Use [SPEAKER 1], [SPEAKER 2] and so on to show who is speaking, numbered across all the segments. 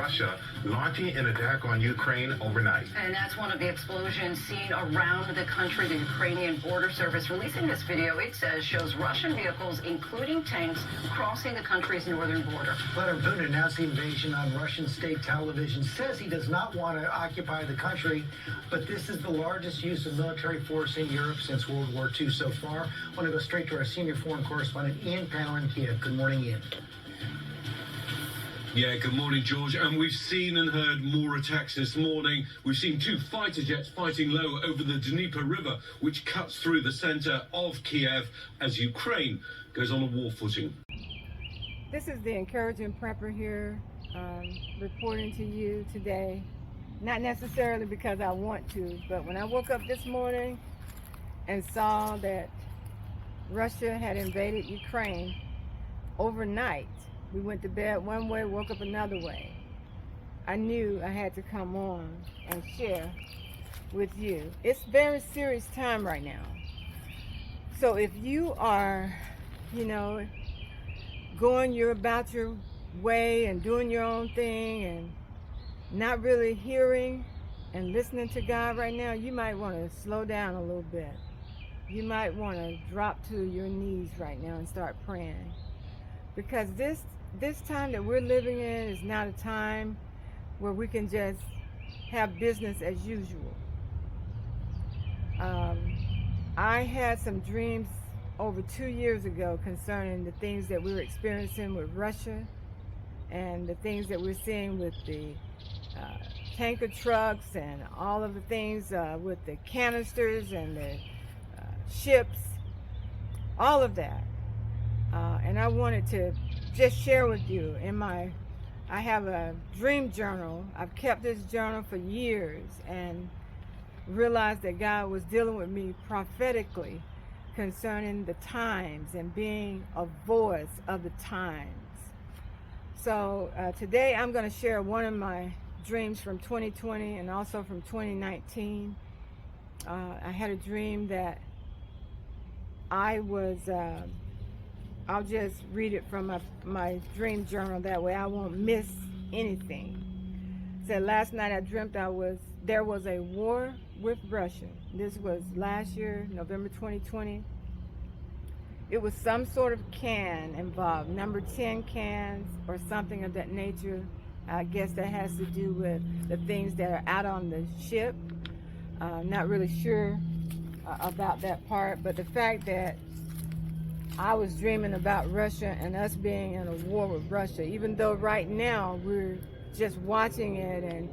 [SPEAKER 1] Russia launching an attack on Ukraine overnight.
[SPEAKER 2] And that's one of the explosions seen around the country. The Ukrainian Border Service releasing this video, it says, shows Russian vehicles, including tanks, crossing the country's northern border.
[SPEAKER 3] Vladimir Putin announced the invasion on Russian state television, says he does not want to occupy the country, but this is the largest use of military force in Europe since World War II so far. I want to go straight to our senior foreign correspondent, Ian Power in Kiev. Good morning, Ian.
[SPEAKER 4] Yeah, good morning, George. And we've seen and heard more attacks this morning. We've seen 2 fighter jets fighting low over the Dnieper River, which cuts through the center of Kiev as Ukraine goes on a war footing.
[SPEAKER 5] This is the Encouraging Prepper here, reporting to you today. Not necessarily because I want to, but when I woke up this morning and saw that Russia had invaded Ukraine overnight, we went to bed one way, woke up another way. I knew I had to come on and share with you. It's a very serious time right now. So if you are, you're about your way and doing your own thing and not really hearing and listening to God right now, you might want to slow down a little bit. You might want to drop to your knees right now and start praying. Because this time that we're living in is not a time where we can just have business as usual. I had some dreams over 2 years ago concerning the things that we were experiencing with Russia and the things that we're seeing with the tanker trucks and all of the things with the canisters and the ships, all of that. And I wanted to just share with you I have a dream journal. I've kept this journal for years and realized that God was dealing with me prophetically concerning the times and being a voice of the times. So today I'm going to share one of my dreams from 2020 and also from 2019. I had a dream that I was I'll just read it from my dream journal, that way I won't miss anything. It said, last night I dreamt there was a war with Russia. This was last year, November 2020. It was some sort of can involved, number 10 cans or something of that nature. I guess that has to do with the things that are out on the ship. Not really sure about that part, but the fact that I was dreaming about Russia and us being in a war with Russia, even though right now we're just watching it and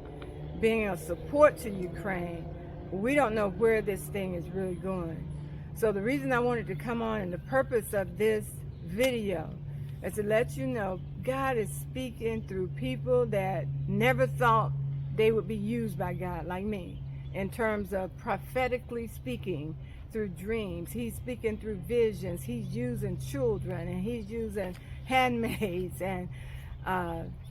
[SPEAKER 5] being a support to Ukraine, we don't know where this thing is really going. So the reason I wanted to come on and the purpose of this video is to let you know God is speaking through people that never thought they would be used by God, like me, in terms of prophetically speaking through dreams. He's speaking through visions. He's using children and he's using handmaids and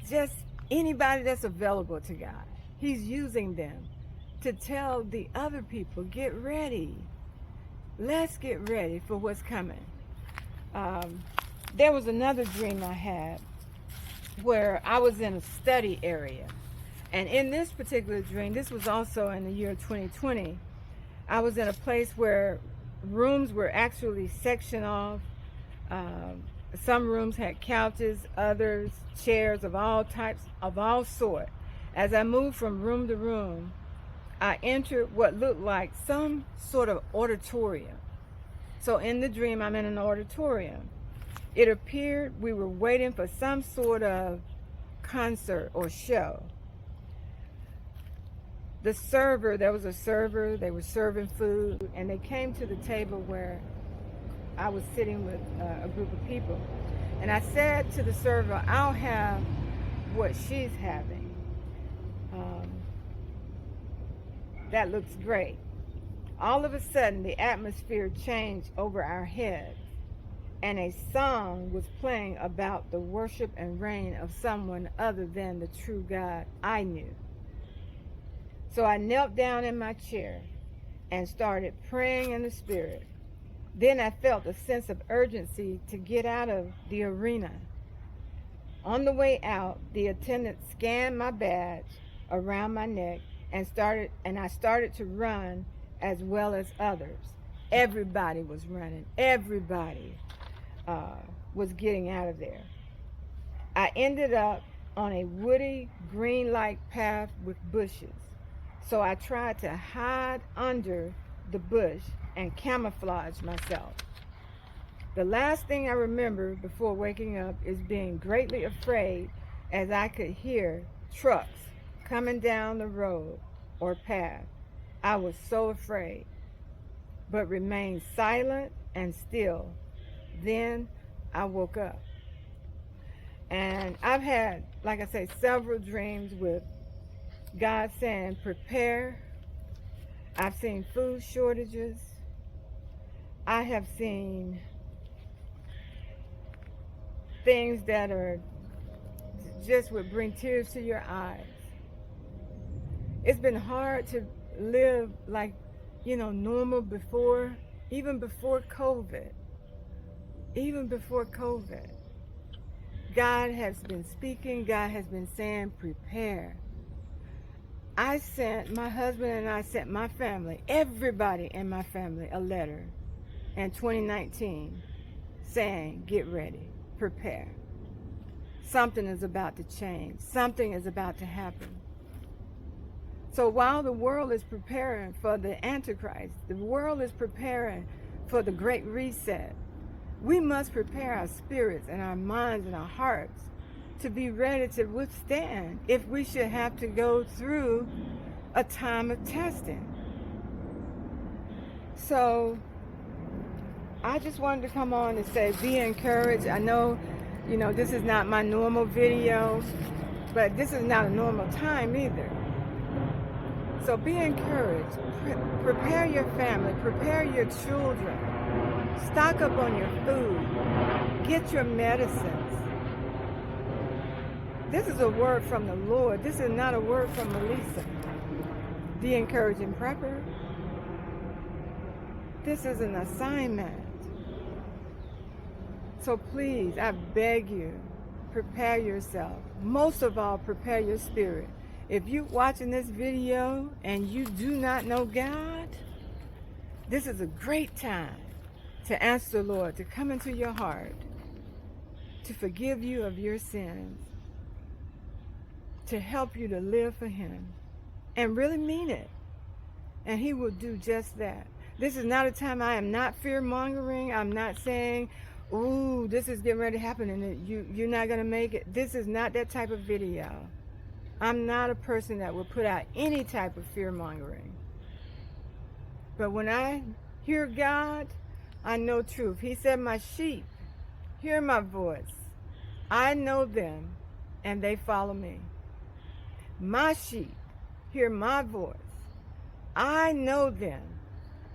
[SPEAKER 5] just anybody that's available to God. He's using them to tell the other people, get ready. Let's get ready for what's coming. There was another dream I had where I was in a study area. And in this particular dream, this was also in the year 2020, I was in a place where rooms were actually sectioned off. Some rooms had couches, others chairs of all types, of all sort. As I moved from room to room, I entered what looked like some sort of auditorium. So in the dream, I'm in an auditorium. It appeared we were waiting for some sort of concert or show. The server, there was a server, they were serving food, and they came to the table where I was sitting with a group of people. And I said to the server, I'll have what she's having. That looks great. All of a sudden, the atmosphere changed over our heads, and a song was playing about the worship and reign of someone other than the true God I knew. So I knelt down in my chair and started praying in the Spirit. Then I felt a sense of urgency to get out of the arena. On the way out, the attendant scanned my badge around my neck and I started to run as well as others. Everybody was running. Everybody was getting out of there. I ended up on a woody, green-like path with bushes. So I tried to hide under the bush and camouflage myself. The last thing I remember before waking up is being greatly afraid as I could hear trucks coming down the road or path. I was so afraid, but remained silent and still. Then I woke up. And I've had, like I say, several dreams with God saying, prepare. I've seen food shortages. I have seen things that are just would bring tears to your eyes. It's been hard to live like, normal before, even before COVID. Even before COVID. God has been speaking. God has been saying, prepare. My husband and I sent my family, everybody in my family, a letter in 2019 saying, get ready, prepare. Something is about to change. Something is about to happen. So while the world is preparing for the Antichrist, the world is preparing for the Great Reset, we must prepare our spirits and our minds and our hearts to be ready to withstand if we should have to go through a time of testing. So I just wanted to come on and say, be encouraged. I know, this is not my normal video, but this is not a normal time either. So be encouraged. Prepare your family. Prepare your children. Stock up on your food. Get your medicines. This is a word from the Lord. This is not a word from Melissa, the encouraging prepper. This is an assignment. So please, I beg you, prepare yourself. Most of all, prepare your spirit. If you're watching this video and you do not know God, this is a great time to ask the Lord to come into your heart, to forgive you of your sins, to help you to live for Him, and really mean it. And He will do just that. This is not a time, I am not fear-mongering. I'm not saying, ooh, this is getting ready to happen and you're not going to make it. This is not that type of video. I'm not a person that will put out any type of fear-mongering. But when I hear God, I know truth. He said, my sheep hear my voice. I know them and they follow me. My sheep hear my voice. I know them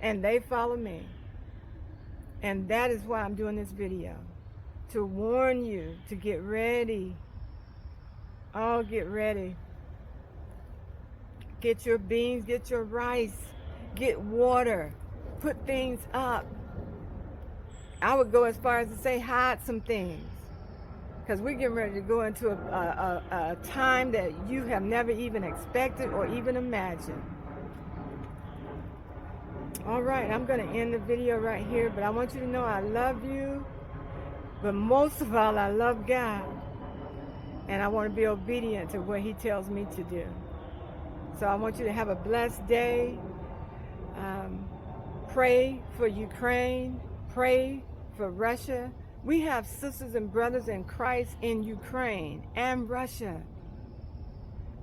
[SPEAKER 5] and they follow me. And that is why I'm doing this video, to warn you to get ready. Oh, get ready. Get your beans, get your rice, get water, put things up. I would go as far as to say hide some things, because we're getting ready to go into a time that you have never even expected or even imagined. All right, I'm going to end the video right here, but I want you to know I love you, but most of all, I love God, and I want to be obedient to what He tells me to do. So I want you to have a blessed day. Pray for Ukraine. Pray for Russia. We have sisters and brothers in Christ in Ukraine and Russia.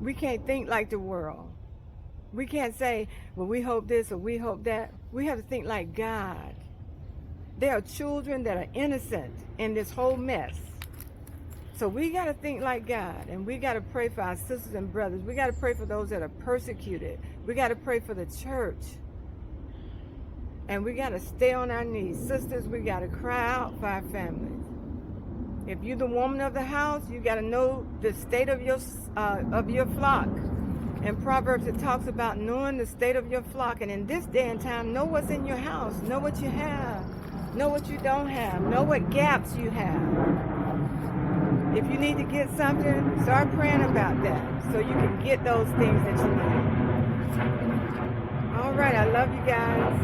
[SPEAKER 5] We can't think like the world. We can't say, well, we hope this or we hope that. We have to think like God. There are children that are innocent in this whole mess. So we got to think like God, and we got to pray for our sisters and brothers. We got to pray for those that are persecuted. We got to pray for the church. And we got to stay on our knees. Sisters, we got to cry out for our families. If you're the woman of the house, you got to know the state of your flock. In Proverbs, it talks about knowing the state of your flock. And in this day and time, know what's in your house. Know what you have. Know what you don't have. Know what gaps you have. if you need to get something, start praying about that so you can get those things that you need. All right, I love you guys,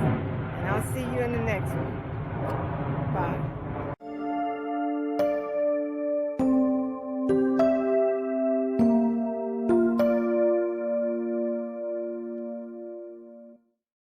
[SPEAKER 5] and I'll see you in the next one. Bye.